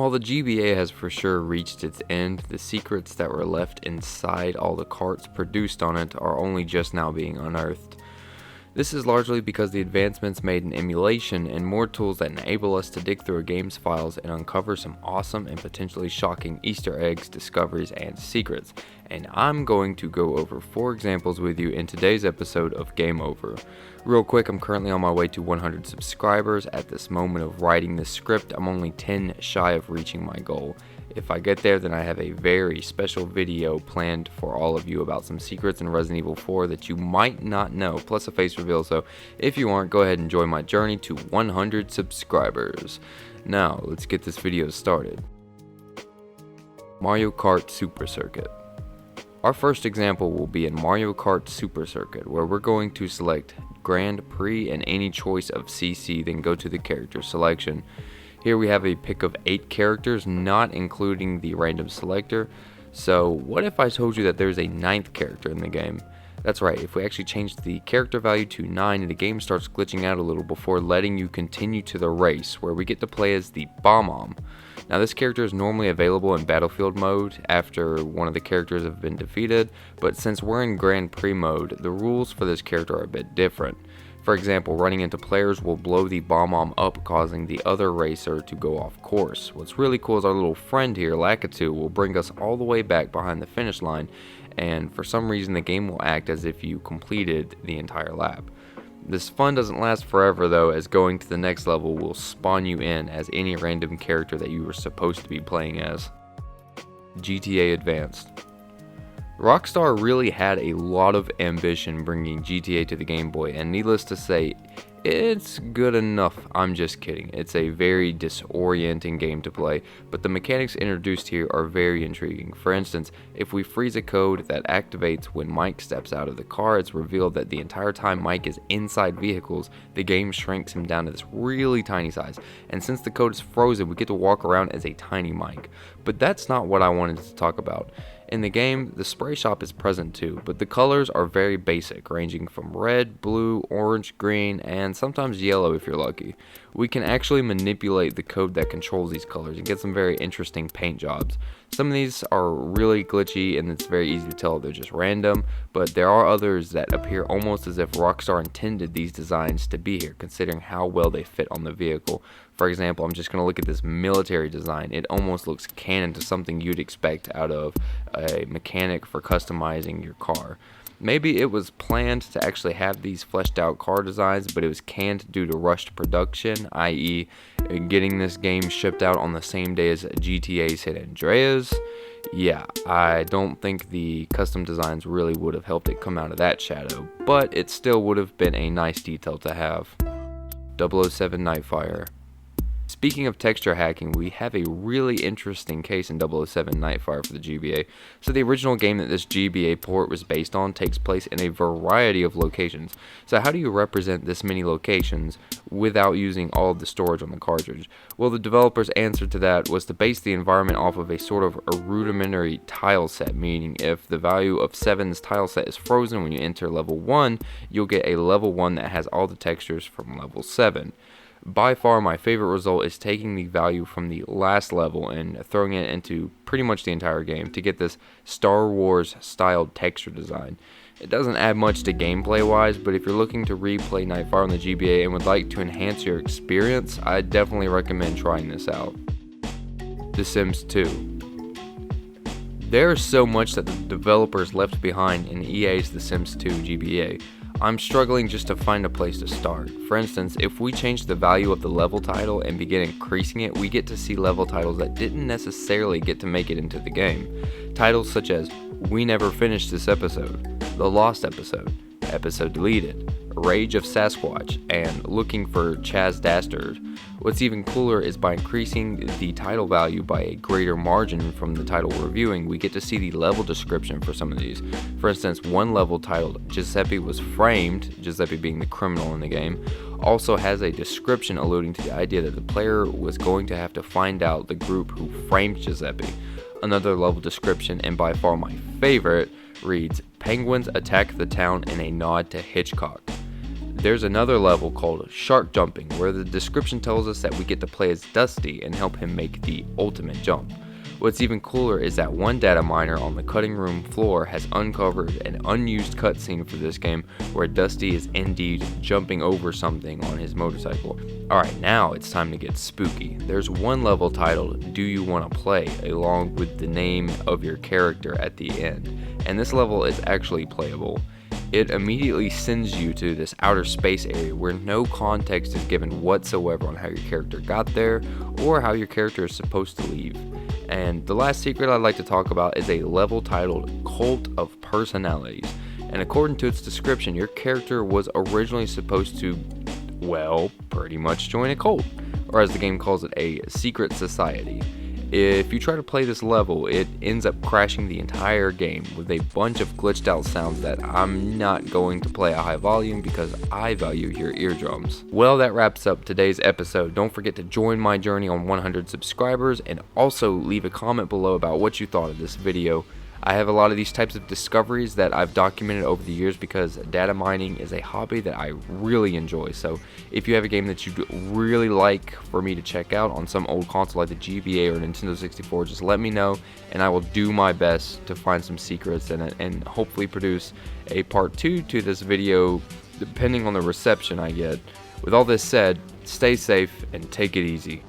while the GBA has for sure reached its end, the secrets that were left inside all the karts produced on it are only just now being unearthed. This is largely because the advancements made in emulation and more tools that enable us to dig through a game's files and uncover some awesome and potentially shocking Easter eggs, discoveries, and secrets. And I'm going to go over 4 examples with you in today's episode of Game Over. Real quick, I'm currently on my way to 100 subscribers. At this moment of writing this script, I'm only 10 shy of reaching my goal. If I get there, then I have a very special video planned for all of you about some secrets in Resident Evil 4 that you might not know, plus a face reveal, so if you aren't, go ahead and enjoy my journey to 100 subscribers. Now, let's get this video started. Mario Kart Super Circuit. Our first example will be in Mario Kart Super Circuit, where we're going to select Grand Prix and any choice of CC, then go to the character selection. Here we have a pick of 8 characters, not including the random selector. So what if I told you that there's a 9th character in the game? That's right, if we actually change the character value to 9, the game starts glitching out a little before letting you continue to the race, where we get to play as the Bomb-Omb. Now this character is normally available in Battlefield mode after one of the characters have been defeated, but since we're in Grand Prix mode, the rules for this character are a bit different. For example, running into players will blow the Bomb-Omb up, causing the other racer to go off course. What's really cool is our little friend here, Lakitu, will bring us all the way back behind the finish line, and for some reason the game will act as if you completed the entire lap. This fun doesn't last forever though, as going to the next level will spawn you in as any random character that you were supposed to be playing as. GTA Advanced. Rockstar really had a lot of ambition bringing GTA to the Game Boy, and needless to say, it's good enough. I'm just kidding. It's a very disorienting game to play, but the mechanics introduced here are very intriguing. For instance, if we freeze a code that activates when Mike steps out of the car, it's revealed that the entire time Mike is inside vehicles, the game shrinks him down to this really tiny size. And since the code is frozen, we get to walk around as a tiny Mike. But that's not what I wanted to talk about. In the game, the spray shop is present too, but the colors are very basic, ranging from red, blue, orange, green, and sometimes yellow if you're lucky. We can actually manipulate the code that controls these colors and get some very interesting paint jobs. Some of these are really glitchy and it's very easy to tell they're just random, but there are others that appear almost as if Rockstar intended these designs to be here, considering how well they fit on the vehicle. For example, I'm just going to look at this military design. It almost looks canon to something you'd expect out of a mechanic for customizing your car. Maybe it was planned to actually have these fleshed out car designs, but it was canned due to rushed production, i.e. getting this game shipped out on the same day as GTA San Andreas. Yeah, I don't think the custom designs really would have helped it come out of that shadow, but it still would have been a nice detail to have. 007 Nightfire. Speaking of texture hacking, we have a really interesting case in 007 Nightfire for the GBA. So the original game that this GBA port was based on takes place in a variety of locations. So how do you represent this many locations without using all of the storage on the cartridge? Well, the developers' answer to that was to base the environment off of a sort of a rudimentary tile set, meaning if the value of 7's tile set is frozen when you enter level 1, you'll get a level 1 that has all the textures from level 7. By far my favorite result is taking the value from the last level and throwing it into pretty much the entire game to get this Star Wars styled texture design. It doesn't add much to gameplay wise, but if you're looking to replay Nightfall on the GBA and would like to enhance your experience, I definitely recommend trying this out. The Sims 2. There is so much that the developers left behind in EA's The Sims 2 GBA. I'm struggling just to find a place to start. For instance, if we change the value of the level title and begin increasing it, we get to see level titles that didn't necessarily get to make it into the game. Titles such as We Never Finished This Episode, The Lost Episode, Episode Deleted, Rage of Sasquatch, and Looking for Chaz Dastard. What's even cooler is by increasing the title value by a greater margin from the title we're reviewing, we get to see the level description for some of these. For instance, one level titled Giuseppe Was Framed, Giuseppe being the criminal in the game, also has a description alluding to the idea that the player was going to have to find out the group who framed Giuseppe. Another level description, and by far my favorite, reads, Penguins attack the town in a nod to Hitchcock. There's another level called shark jumping, where the description tells us that we get to play as Dusty and help him make the ultimate jump. What's even cooler is that one data miner on the cutting room floor has uncovered an unused cutscene for this game where Dusty is indeed jumping over something on his motorcycle. Alright, now it's time to get spooky. There's one level titled Do You Want to Play, along with the name of your character at the end, and this level is actually playable. It immediately sends you to this outer space area where no context is given whatsoever on how your character got there or how your character is supposed to leave. And the last secret I'd like to talk about is a level titled Cult of Personalities. And according to its description, your character was originally supposed to, well, pretty much join a cult, or as the game calls it, a secret society. If you try to play this level, it ends up crashing the entire game with a bunch of glitched out sounds that I'm not going to play at high volume because I value your eardrums. Well, that wraps up today's episode. Don't forget to join my journey on 100 subscribers and also leave a comment below about what you thought of this video. I have a lot of these types of discoveries that I've documented over the years because data mining is a hobby that I really enjoy. So if you have a game that you'd really like for me to check out on some old console like the GBA or Nintendo 64, just let me know and I will do my best to find some secrets and hopefully produce a part 2 to this video depending on the reception I get. With all this said, stay safe and take it easy.